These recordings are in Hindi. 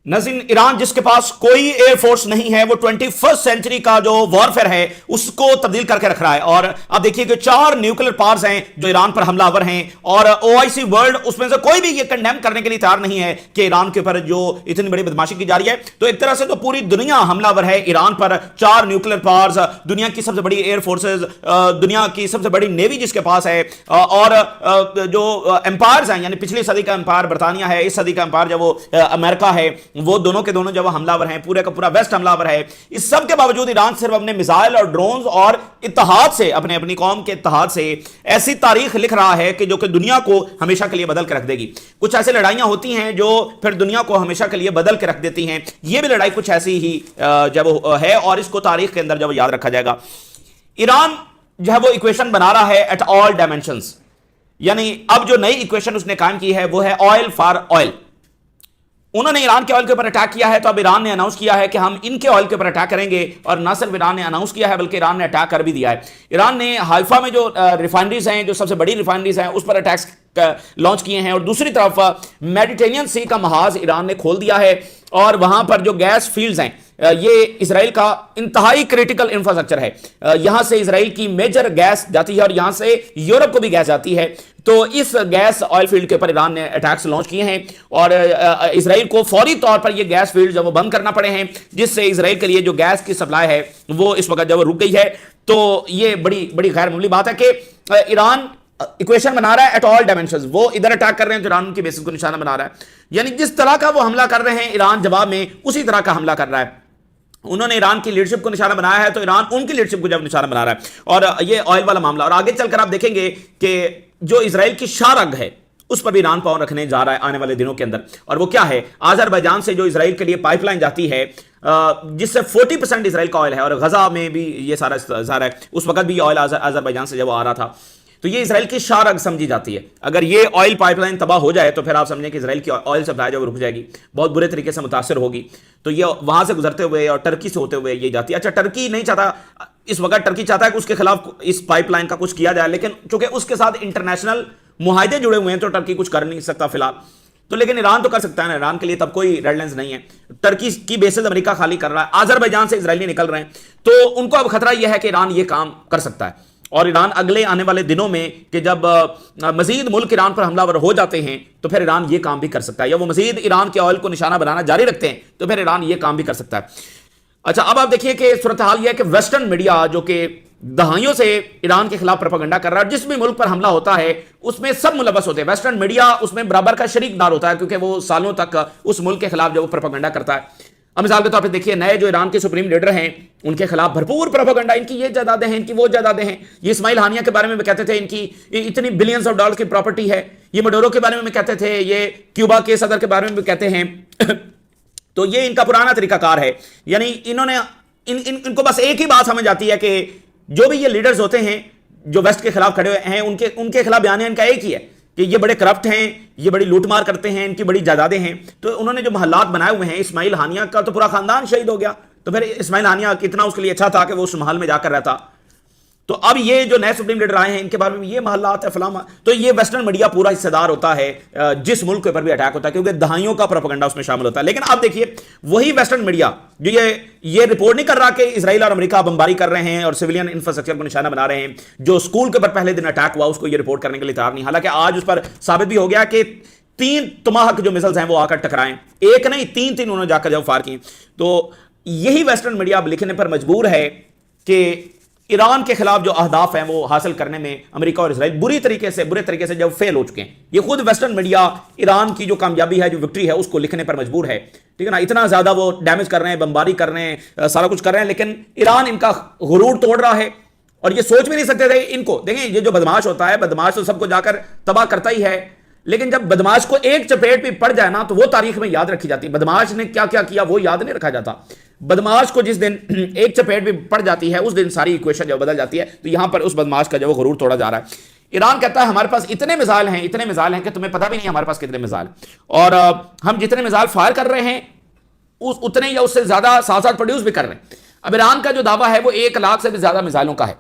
नज़ीर, ईरान जिसके पास कोई एयरफोर्स नहीं है, वो 21st सेंचुरी का जो वॉरफेयर है उसको तब्दील करके रख रहा है। और अब देखिए कि 4 न्यूक्लियर पावर्स हैं जो ईरान पर हमलावर हैं, और ओआईसी वर्ल्ड उसमें से कोई भी ये कंडेम करने के लिए तैयार नहीं है कि ईरान के ऊपर जो इतनी बड़ी बदमाशी की जा रही है। तो एक तरह से तो पूरी दुनिया हमलावर है ईरान पर। 4 न्यूक्लियर पावर्स, दुनिया की सबसे बड़ी एयरफोर्सेज, दुनिया की सबसे बड़ी नेवी जिसके पास है, और जो एम्पायर्स हैं, यानी पिछली सदी का एम्पायर बरतानिया है, इस सदी का एम्पायर जो वो अमेरिका है, वो दोनों के दोनों जब हमलावर हैं, पूरे का पूरा वेस्ट हमलावर है। इस सब के बावजूद ईरान सिर्फ अपने मिसाइल और ड्रोन्स और इत्तेहाद से, अपनी कौम के इत्तेहाद से ऐसी तारीख लिख रहा है कि जो कि दुनिया को हमेशा के लिए बदल के रख देगी। कुछ ऐसी लड़ाइयां होती हैं जो फिर दुनिया को हमेशा के लिए बदल के रख देती हैं। यह भी लड़ाई कुछ ऐसी ही जब है, और इसको तारीख के अंदर जब याद रखा जाएगा। ईरान जो है वो इक्वेशन बना रहा है एट ऑल डायमेंशंस, यानी अब जो नई इक्वेशन उसने कायम की है वो है ऑयल फॉर ऑयल। उन्होंने ईरान के ऑयल के ऊपर अटैक किया है, तो अब ईरान ने अनाउंस किया है कि हम इनके ऑयल के ऊपर अटैक करेंगे। और ना सिर्फ ईरान ने अनाउंस किया है बल्कि ईरान ने अटैक कर भी दिया है। ईरान ने हाइफा में जो रिफाइनरीज हैं, जो सबसे बड़ी रिफाइनरीज हैं, उस पर अटैक्स लॉन्च किए हैं। और दूसरी तरफ मेडिटेरियन सी का महाज ईरान ने खोल दिया है, और वहां पर जो गैस फील्ड्स हैं, ये इसराइल का इंतहाई क्रिटिकल इंफ्रास्ट्रक्चर है। यहां से इसराइल की मेजर गैस जाती है और यहां से यूरोप को भी गैस जाती है। तो इस गैस ऑयल फील्ड के ऊपर ईरान ने अटैक्स लॉन्च किए हैं, और इसराइल को फौरी तौर पर ये गैस फील्ड जब वो बंद करना पड़े हैं, जिससे इसराइल के लिए जो गैस की सप्लाई है वो इस वक्त जब रुक गई है। तो ये बड़ी बड़ी गैर मामूली बात है कि ईरान इक्वेशन बना रहा है एट ऑल डायमेंशंस। वो इधर अटैक कर रहे हैं तो ईरान उनकी बेसिस को निशाना बना रहा है, यानी जिस तरह का वो हमला कर रहे हैं ईरान जवाब में उसी तरह का हमला कर रहा है। उन्होंने ईरान की लीडरशिप को निशाना बनाया है, तो ईरान उनकी लीडरशिप को जब निशाना बना रहा है। और ये ऑयल वाला मामला, और आगे चलकर आप देखेंगे कि जो इसराइल की शारग है उस पर भी ईरान पांव रखने जा रहा है आने वाले दिनों के अंदर। और वो क्या है, अजरबैजान से जो इसराइल के लिए पाइपलाइन जाती है, जिससे 40% इसराइल का ऑयल है, और गजा में भी ये सारा है। उस वक्त भी ऑयल अजरबैजान से जब आ रहा था, तो ये इसराइल की शारग समझी जाती है। अगर ये ऑयल पाइपलाइन तबाह हो जाए तो फिर आप समझें कि इसराइल की ऑयल सप्लाई जो रुक जाएगी, बहुत बुरे तरीके से मुतासर होगी। तो ये वहां से गुजरते हुए और टर्की से होते हुए ये जाती है। अच्छा, टर्की नहीं चाहता इस वक्त, टर्की चाहता है कि उसके खिलाफ इस पाइपलाइन का कुछ किया जाए, लेकिन चूंकि उसके साथ इंटरनेशनल मुआहदे जुड़े हुए हैं तो टर्की कुछ कर नहीं सकता फिलहाल। तो लेकिन ईरान तो कर सकता है ना, ईरान के लिए तब कोई रेड लाइंस नहीं है। टर्की की बेसिस अमेरिका खाली कर रहा है, अजरबैजान से इजरायली निकल रहे हैं, तो उनको अब खतरा यह है कि ईरान ये काम कर सकता है। और ईरान अगले आने वाले दिनों में कि जब मजीद मुल्क ईरान पर हमलावर हो जाते हैं तो फिर ईरान ये काम भी कर सकता है, या वो मजीद ईरान के ऑयल को निशाना बनाना जारी रखते हैं तो फिर ईरान ये काम भी कर सकता है। अच्छा, अब आप देखिए कि सूरत हाल यह है कि वेस्टर्न मीडिया जो कि दहाइयों से ईरान के खिलाफ प्रोपेगेंडा कर रहा है, जिस भी मुल्क पर हमला होता है उसमें सब मुलव्वस होते हैं। वेस्टर्न मीडिया उसमें बराबर का शरीकदार होता है, क्योंकि वो सालों तक उस मुल्क के खिलाफ जो वो प्रोपेगेंडा करता है। अब मिसाल के तौर पर देखिए, नए जो ईरान के सुप्रीम लीडर हैं उनके खिलाफ भरपूर प्रोपेगेंडा, इनकी ये जायदादें हैं, इनकी वो जायदादें हैं। ये इस्माइल हानिया के बारे में कहते थे इनकी इतनी बिलियंस ऑफ डॉलर्स की प्रॉपर्टी है। ये मडोरो के बारे में कहते थे, ये क्यूबा के सदर के बारे में भी कहते हैं। तो ये इनका पुराना तरीकाकार है, यानी इन्होंने इनको बस एक ही बात समझ आती है कि जो भी ये लीडर्स होते हैं जो वेस्ट के खिलाफ खड़े हैं, उनके खिलाफ बयान इनका एक ही है कि ये बड़े करप्ट हैं, ये बड़ी लूटमार करते हैं, इनकी बड़ी जायदादें हैं। तो उन्होंने जो महल्लात बनाए हुए हैं, इस्माइल हानिया का तो पूरा खानदान शहीद हो गया, तो फिर इस्माइल हानिया कितना उसके लिए अच्छा था कि वो उस महल में जाकर रहता। तो अब ये जो नए सुप्रीम लीडर आए हैं इनके बारे में ये महल्लात है फलामा। तो ये वेस्टर्न मीडिया पूरा हिस्सेदार होता है जिस मुल्क के ऊपर भी अटैक होता है, क्योंकि दहाइयों का प्रोपेगेंडा उसमें शामिल होता है। लेकिन अब देखिए, वही वेस्टर्न मीडिया जो ये रिपोर्ट नहीं कर रहा कि इसराइल और अमेरिका बमबारी कर रहे हैं और सिविलियन इंफ्रास्ट्रक्चर को निशाना बना रहे हैं। जो स्कूल के ऊपर पहले दिन अटैक हुआ उसको ये रिपोर्ट करने के लिए तैयार नहीं, हालांकि आज उस पर साबित भी हो गया कि 3 तमाहक जो मिसाइल्स हैं वो आकर टकराएं, एक नहीं 3 उन्होंने जाकर जब फायर किए। तो यही वेस्टर्न मीडिया अब लिखने पर मजबूर है कि ईरान के खिलाफ जो अहदाफ हैं वो हासिल करने में अमेरिका और इसराइल बुरे तरीके से जब फेल हो चुके हैं। ये खुद वेस्टर्न मीडिया ईरान की जो कामयाबी है, जो विक्ट्री है, उसको लिखने पर मजबूर है। ठीक है ना, इतना ज्यादा वो डैमेज कर रहे हैं, बमबारी कर रहे हैं, सारा कुछ कर रहे हैं, लेकिन ईरान इनका गुरूर तोड़ रहा है और ये सोच भी नहीं सकते थे इनको। देखें, ये जो बदमाश होता है, बदमाश तो सबको जाकर तबाह करता ही है, लेकिन जब बदमाश को एक चपेट भी पड़ जाए ना तो वो तारीख में याद रखी जाती है। बदमाश ने क्या क्या किया वो याद नहीं रखा जाता। बदमाश को जिस दिन एक चपेट भी पड़ जाती है उस दिन सारी इक्वेशन जो बदल जाती है। तो यहां पर उस बदमाश का जो गुरूर तोड़ा जा रहा है। ईरान कहता है हमारे पास इतने मिसाइल हैं कि तुम्हें पता भी नहीं हमारे पास कितने मिसाइल, और हम जितने मिसाइल फायर कर रहे हैं उतने या उससे ज्यादा साथ साथ प्रोड्यूस भी कर रहे हैं। अब ईरान का जो दावा है वो 1 लाख से भी ज्यादा मिसाइलों का है।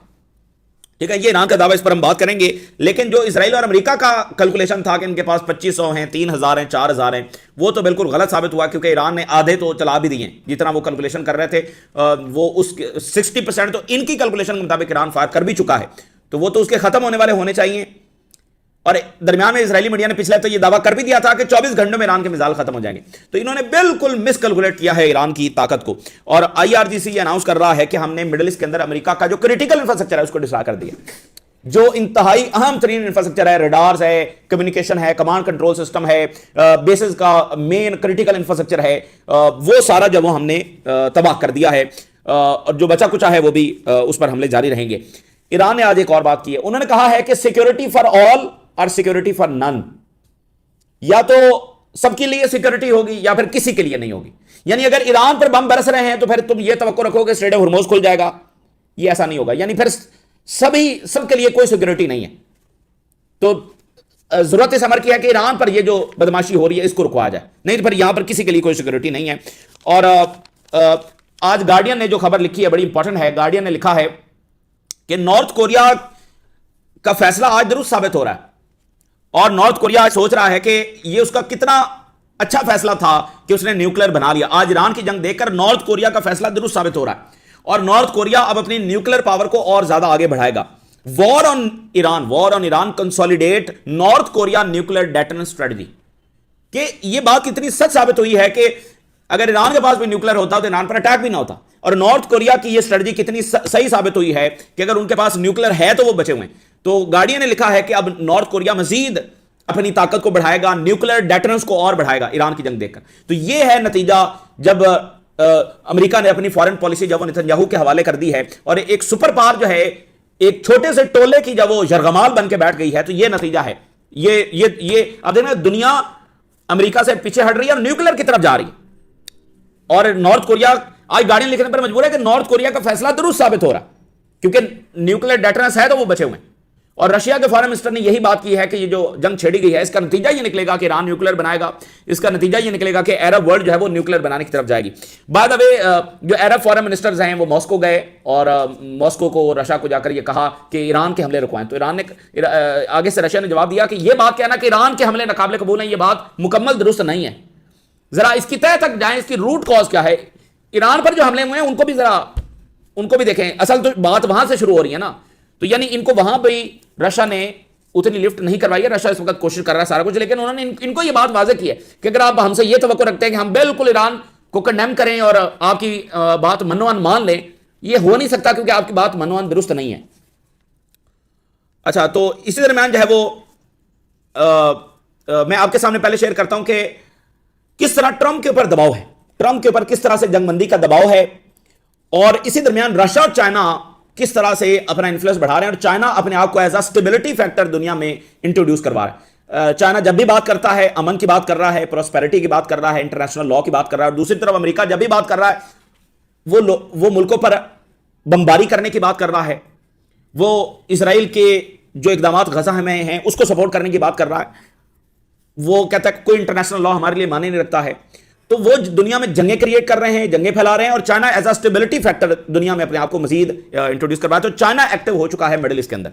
ठीक है, ये ईरान का दावा, इस पर हम बात करेंगे। लेकिन जो इसराइल और अमेरिका का कैलकुलेशन था कि इनके पास 2500 हैं, 3000 हैं, 4000 हैं, वो तो बिल्कुल गलत साबित हुआ, क्योंकि ईरान ने आधे तो चला भी दिए जितना वो कैलकुलेशन कर रहे थे। वो उस 60% तो इनकी कैलकुलेशन के मुताबिक ईरान फायर कर भी चुका है, तो वो तो उसके खत्म होने वाले होने चाहिए। और दरमियान में इजरायली मीडिया ने पिछले हफ्ते ये दावा कर भी दिया था कि 24 घंटों में ईरान के मिसाइल खत्म हो जाएंगे। तो इन्होंने बिल्कुल मिसकैलकुलेट किया है ईरान की ताकत को। और आईआरजीसी ये अनाउंस कर रहा है कि हमने मिडिल ईस्ट के अंदर अमेरिका का जो क्रिटिकल इंफ्रास्ट्रक्चर है उसको डिस्ट्रॉय कर दिया, जो इंतहाई अहम तरीन इंफ्रास्ट्रक्चर है, रडार्स है, कम्युनिकेशन है, कमांड कंट्रोल सिस्टम है, बेसिस का मेन क्रिटिकल इंफ्रास्ट्रक्चर है, वो सारा जो वो हमने तबाह कर दिया है। और जो बचा कुचा है वो भी उस पर हमले जारी रहेंगे। ईरान ने आज एक और बात की है, उन्होंने कहा है कि सिक्योरिटी फॉर ऑल और सिक्योरिटी फॉर नन, या तो सबके लिए सिक्योरिटी होगी या फिर किसी के लिए नहीं होगी। यानी अगर ईरान पर बम बरस रहे हैं तो फिर तुम यह तवक्को रखोगे स्ट्रेट ऑफ हॉर्मुज़ खुल जाएगा, ये ऐसा नहीं होगा। यानी फिर सबके लिए कोई सिक्योरिटी नहीं है। तो जरूरत इस अमर की है कि ईरान पर यह जो बदमाशी हो रही है इसको रुकवाया जाए, नहीं तो फिर यहां पर किसी के लिए कोई सिक्योरिटी नहीं है। और आज गार्डियन ने जो खबर लिखी है बड़ी इंपॉर्टेंट है। गार्डियन ने लिखा है कि नॉर्थ कोरिया का फैसला आज दुरुस्त साबित हो रहा है, और नॉर्थ कोरिया सोच रहा है कि यह उसका कितना अच्छा फैसला था कि उसने न्यूक्लियर बना लिया। आज ईरान की जंग देखकर नॉर्थ कोरिया का फैसला दुरुस्त साबित हो रहा है, और नॉर्थ कोरिया अब अपनी न्यूक्लियर पावर को और ज्यादा आगे बढ़ाएगा। War on Iran consolidate North Korea nuclear deterrence strategy. कि यह बात कितनी सच साबित हुई है कि अगर ईरान के पास भी न्यूक्लियर होता तो ईरान पर अटैक भी ना होता। और नॉर्थ कोरिया की यह स्ट्रेटजी कितनी सही साबित हुई है कि अगर उनके पास न्यूक्लियर है तो वो बचे हुए हैं। तो गार्डियन ने लिखा है कि अब नॉर्थ कोरिया मजीद अपनी ताकत को बढ़ाएगा, न्यूक्लियर डेटरेंस को और बढ़ाएगा ईरान की जंग देखकर। तो यह है नतीजा जब अमेरिका ने अपनी फॉरेन पॉलिसी जब वो नेतन्याहू के हवाले कर दी है, और एक सुपर पावर जो है एक छोटे से टोले की जब वो यरगमाल बन के बैठ गई है, तो यह नतीजा है। ये अब देखना, दुनिया अमेरिका से पीछे हट रही है और न्यूक्लियर की तरफ जा रही है। और नॉर्थ कोरिया आज गार्डियन लिखने पर मजबूर है कि नॉर्थ कोरिया का फैसला दुरुस्त साबित हो रहा है, क्योंकि न्यूक्लियर डेटरेंस है तो वो बचे हुए हैं। और रशिया के फॉरेन मिनिस्टर ने यही बात की है कि ये जो जंग छेड़ी गई है इसका नतीजा ये निकलेगा कि ईरान न्यूक्लियर बनाएगा, इसका नतीजा ये निकलेगा कि अरब वर्ल्ड जो है वो न्यूक्लियर बनाने की तरफ जाएगी। बाय द वे, जो अरब फॉरेन मिनिस्टर्स हैं वो मॉस्को गए और मॉस्को को रशिया को जाकर ये कहा कि ईरान के हमले रुकवाएं। तो ईरान ने आगे से रशिया ने जवाब दिया कि यह बात कहना कि ईरान के हमले नाकाबिले कबूल है, ये बात मुकम्मल दुरुस्त नहीं है। जरा इसकी तह तक जाएं, इसकी रूट कॉज क्या है। ईरान पर जो हमले हुए हैं उनको भी देखें। असल तो बात वहां से शुरू हो रही है ना, तो यानी इनको वहां भी रशिया ने उतनी लिफ्ट नहीं करवाई है। रशिया इस वक्त कोशिश कर रहा है सारा कुछ, लेकिन उन्होंने इनको ये बात वाज़ेह की है कि अगर आप हमसे ये तवक्को रखते हैं कि हम बिल्कुल ईरान को कंडेम करें और आपकी बात मनोवन मान लें, ये हो नहीं सकता, क्योंकि आपकी बात मनोवन दुरुस्त नहीं है। अच्छा, तो इसी दरमियान जो है वो मैं आपके सामने पहले शेयर करता हूं कि किस तरह ट्रंप के ऊपर दबाव है, ट्रंप के ऊपर किस तरह से जंगबंदी का दबाव है, और इसी दरमियान रशिया और चाइना किस तरह से अपना इन्फ्लुएंस बढ़ा रहे हैं। और चाइना अपने आप को एज अ स्टेबिलिटी फैक्टर दुनिया में इंट्रोड्यूस करवा रहा है। चाइना जब भी बात करता है अमन की बात कर रहा है, प्रोस्पेरिटी की बात कर रहा है, इंटरनेशनल लॉ की बात कर रहा है। और दूसरी तरफ अमेरिका जब भी बात कर रहा है वो मुल्कों पर बमबारी करने की बात कर रहा है, वो इसराइल के जो इकदाम गजा में हैं उसको सपोर्ट करने की बात कर रहा है। वो कहता है कोई इंटरनेशनल लॉ हमारे लिए माने नहीं रखता है। तो वो दुनिया में जंगें क्रिएट कर रहे हैं, जंगें फैला रहे हैं, और China as a stability factor दुनिया में अपने आप को मजीद इंट्रोड्यूस कर रहा है। तो चाइना एक्टिव हो चुका है मिडिल ईस्ट के अंदर।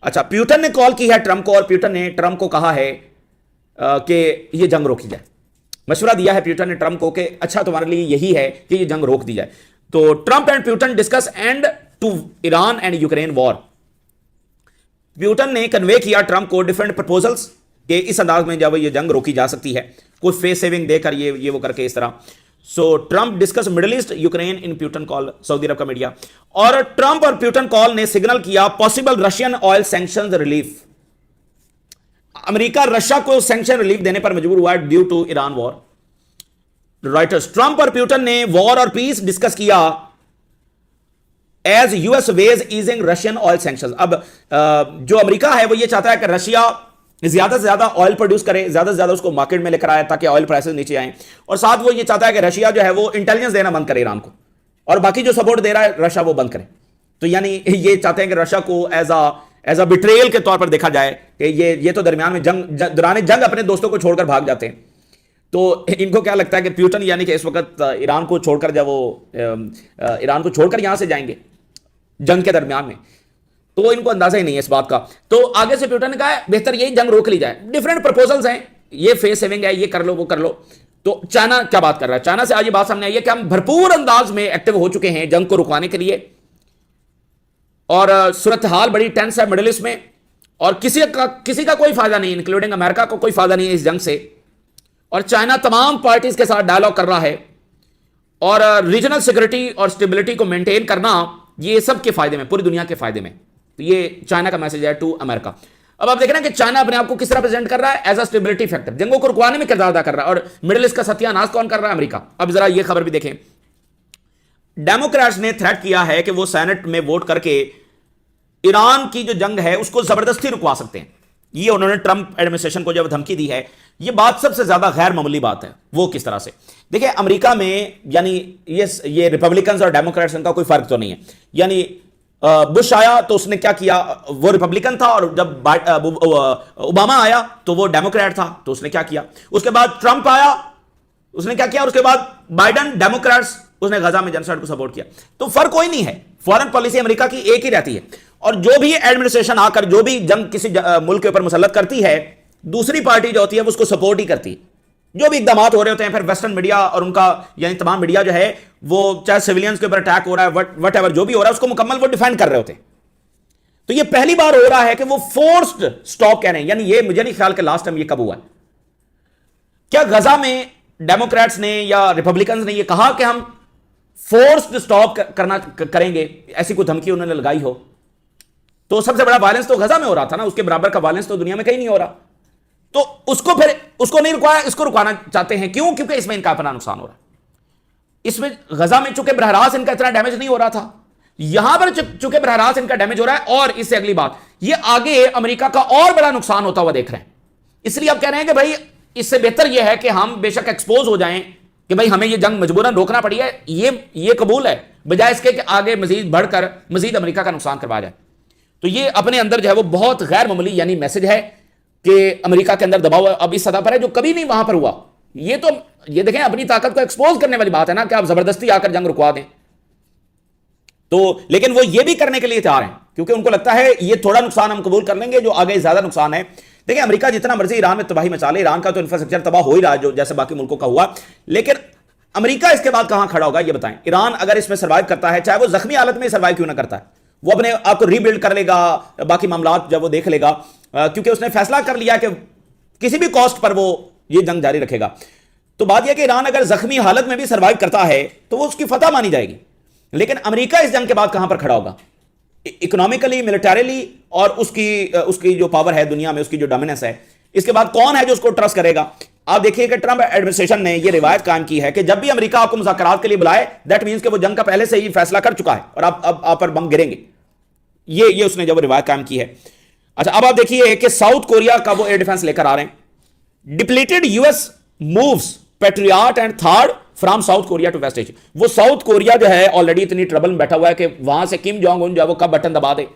अच्छा, प्यूटन ने कॉल की है ट्रंप को, और प्यूटन ने ट्रंप को कहा है कि ये जंग रोकी जाए। मशवरा दिया है प्यूटन ने ट्रंप को कि अच्छा तुम्हारे लिए यही है कि ये जंग रोक दी जाए। तो Trump and Putin discuss and to Iran and Ukraine war. Putin ने कन्वे किया ट्रंप को डिफरेंट प्रपोजल्स कि इस अंदाज में जब ये जंग रोकी जा सकती है, कुछ फेस सेविंग देकर ये वो करके इस तरह। So Trump discuss Middle East Ukraine in Putin call, सऊदी अरब का मीडिया। और ट्रंप और प्यूटन कॉल ने सिग्नल किया possible Russian oil sanctions relief. America Russia को सैंक्शन रिलीफ देने पर मजबूर हुआ है due to Iran war. Reuters, Trump और प्यूटन ने वॉर और पीस डिस्कस किया as US weighs easing Russian oil sanctions. अब जो अमेरिका है वो ये चाहता है कि रशिया ज्यादा से ज्यादा ऑयल प्रोड्यूस करे, ज्यादा से ज्यादा उसको मार्केट में लेकर आए ताकि ऑयल प्राइसेस नीचे आए। और साथ वो ये चाहता है कि रशिया जो है वो इंटेलिजेंस देना बंद करे ईरान को, और बाकी जो सपोर्ट दे रहा है रशिया वो बंद करे। तो यानी ये चाहते हैं कि रशिया को एज अ बिट्रेयल के तौर पर देखा जाए कि ये तो दरमियान में दौरान जंग अपने दोस्तों को छोड़कर भाग जाते हैं। तो इनको क्या लगता है कि प्यूटन यानी कि इस वक्त ईरान को छोड़कर जब वो ईरान को छोड़कर यहां से जाएंगे जंग के दरमियान में। तो इनको अंदाजा ही नहीं है इस बात का। तो आगे से पुतिन ने कहा बेहतर यही जंग रोक ली जाए। डिफरेंट प्रपोजल्स हैं, ये फेस सेविंग है, ये कर लो वो कर लो। तो चाइना क्या बात कर रहा है? चाइना से आज ये बात सामने आई है कि हम भरपूर अंदाज में एक्टिव हो चुके हैं जंग को रुकवाने के लिए, और सूरत हाल बड़ी टेंस है मिडिल ईस्ट में, और किसी का कोई फायदा नहीं, इंक्लूडिंग अमेरिका को कोई फायदा नहीं है इस जंग से। और चाइना तमाम पार्टीज के साथ डायलॉग कर रहा है, और रीजनल सिक्योरिटी और स्टेबिलिटी को मेंटेन करना ये सबके फायदे में, पूरी दुनिया के फायदे में। तो ये चाइना का मैसेज है टू अमेरिका। अब आप देख रहे हैं कि चाइना अपने आप को किस तरह प्रेजेंट कर रहा है, एज अ स्टेबिलिटी फैक्टर, जंगों को रुकवाने में किरदार अदा कर रहा है। और मिडिल ईस्ट का सत्यानाश कौन कर रहा है? अमेरिका। अब जरा ये खबर भी देखें, डेमोक्रेट्स ने थ्रेट किया है कि वो सेनेट में वोट करके ईरान की जो जंग है उसको जबरदस्ती रुकवा सकते हैं। ये उन्होंने ट्रंप एडमिनिस्ट्रेशन को जब धमकी दी है, ये बात सबसे ज्यादा गैर मामूली बात है। वो किस तरह से? देखिए अमेरिका में यानी ये रिपब्लिकन्स और डेमोक्रेट्स का कोई फर्क तो नहीं है। यानी बुश आया तो उसने क्या किया, वो रिपब्लिकन था, और जब ओबामा आया तो वो डेमोक्रेट था, तो उसने क्या किया। उसके बाद ट्रंप आया, उसने क्या किया। उसके बाद बाइडन, डेमोक्रेट्स, उसने गजा में जेनोसाइड को सपोर्ट किया। तो फर्क कोई नहीं है, फॉरेन पॉलिसी अमेरिका की एक ही रहती है। और जो भी एडमिनिस्ट्रेशन आकर जो भी जंग किसी मुल्क के ऊपर मुसल्लत करती है, दूसरी पार्टी जो होती है वो उसको सपोर्ट ही करती है। जो भी इकदाम हो रहे होते हैं, फिर वेस्टर्न मीडिया और उनका यानी तमाम मीडिया जो है वो चाहे सिविलियंस के ऊपर अटैक हो रहा है, वट एवर जो भी हो रहा है, उसको मुकम्मल वो डिफेंड कर रहे होते हैं। तो ये पहली बार हो रहा है कि वो फोर्स्ड स्टॉप कह रहे हैं। यानी ये मुझे नहीं ख्याल कि लास्ट टाइम ये कब हुआ है। क्या गजा में डेमोक्रेट्स ने या रिपब्लिकन्स ने ये कहा कि हम फोर्स्ड स्टॉप करना करेंगे, ऐसी कोई धमकी उन्होंने लगाई हो? तो सबसे बड़ा वायलेंस तो गजा में हो रहा था ना, उसके बराबर का वायलेंस तो दुनिया में कहीं नहीं हो रहा। तो उसको नहीं रुकवाया, इसको रुकवाना चाहते हैं। क्यों? क्योंकि इसमें इनका अपना नुकसान हो रहा है। इसमें गजा में चूंकि बरहरास इनका इतना डैमेज नहीं हो रहा था, यहां पर चूंकि बरहरास इनका डैमेज हो रहा है, और इससे अगली बात, ये आगे अमेरिका का और बड़ा नुकसान होता हुआ देख रहे हैं। इसलिए आप कह रहे हैं कि भाई इससे बेहतर यह है कि हम बेशक एक्सपोज हो जाएं कि भाई हमें यह जंग मजबूरन रोकना पड़ी है, ये कबूल है, बजाय इसके कि आगे मजीद बढ़कर मजीद अमेरिका का नुकसान करवाया जाए। तो ये अपने अंदर जो है वो बहुत गैर मामूली यानी मैसेज है कि अमेरिका के अंदर दबाव अब इस सतह पर है जो कभी नहीं वहां पर हुआ। ये देखें, अपनी ताकत को एक्सपोज करने वाली बात है ना, कि आप जबरदस्ती आकर जंग रुकवा दें। तो लेकिन वो ये भी करने के लिए तैयार हैं, क्योंकि उनको लगता है ये थोड़ा नुकसान हम कबूल कर लेंगे, जो आगे ज्यादा नुकसान है। देखिए अमेरिका जितना मर्जी ईरान में तबाही मचा ले, ईरान का तो इंफ्रास्ट्रक्चर तबाह हो ही रहा है, जो जैसे बाकी मुल्कों का हुआ, लेकिन अमेरिका इसके बाद कहां खड़ा होगा ये बताएं। ईरान अगर इसमें सर्वाइव करता है, चाहे वो जख्मी हालत में सर्वाइव क्यों ना करता है, वो अपने आप को रीबिल्ड कर लेगा, बाकी मामला जब वो देख लेगा, क्योंकि उसने फैसला कर लिया कि किसी भी कॉस्ट पर वो ये जंग जारी रखेगा। तो बात यह कि ईरान अगर जख्मी हालत में भी सर्वाइव करता है तो वो उसकी फतह मानी जाएगी। लेकिन अमेरिका इस जंग के बाद कहां पर खड़ा होगा, इकोनॉमिकली, मिलिटरीली, और उसकी जो पावर है दुनिया में, उसकी जो डोमिनेंस है, इसके बाद कौन है जो उसको ट्रस्ट करेगा। आप देखिए कि ट्रंप एडमिनिस्ट्रेशन ने यह रिवायत कायम की है कि जब भी अमेरिका आपको मुज़ाकरात के लिए बुलाए, दैट मींस कि वो जंग का पहले से ही फैसला कर चुका है और आप पर बम गिरेंगे। ये उसने जब रिवायत कायम की है। अच्छा, अब आप देखिए कि साउथ कोरिया का वो एयर डिफेंस लेकर आ रहे हैं। Depleted US moves Patriot and THAAD from South Korea to West Asia. वो साउथ कोरिया जो है ऑलरेडी इतनी ट्रबल में बैठा हुआ है कि वहां से किम जोंग उन जो है वो कब बटन दबा दे,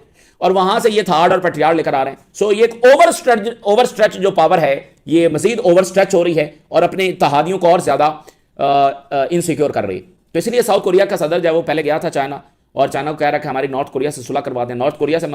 और वहां से ये थर्ड और पैट्रियट लेकर आ रहे हैं। सो ये एक ओवरस्ट्रेच जो पावर है, ये मजीद ओवरस्ट्रेच हो रही है और अपने इत्तेहादियों को और ज्यादा इनसिक्योर कर रही है। तो इसलिए साउथ कोरिया का सदर जो है वो पहले गया था चाइना, और चाइना को कह रहा है कि हमारी नॉर्थ कोरिया से सुलह करवा दें, नॉर्थ कोरिया से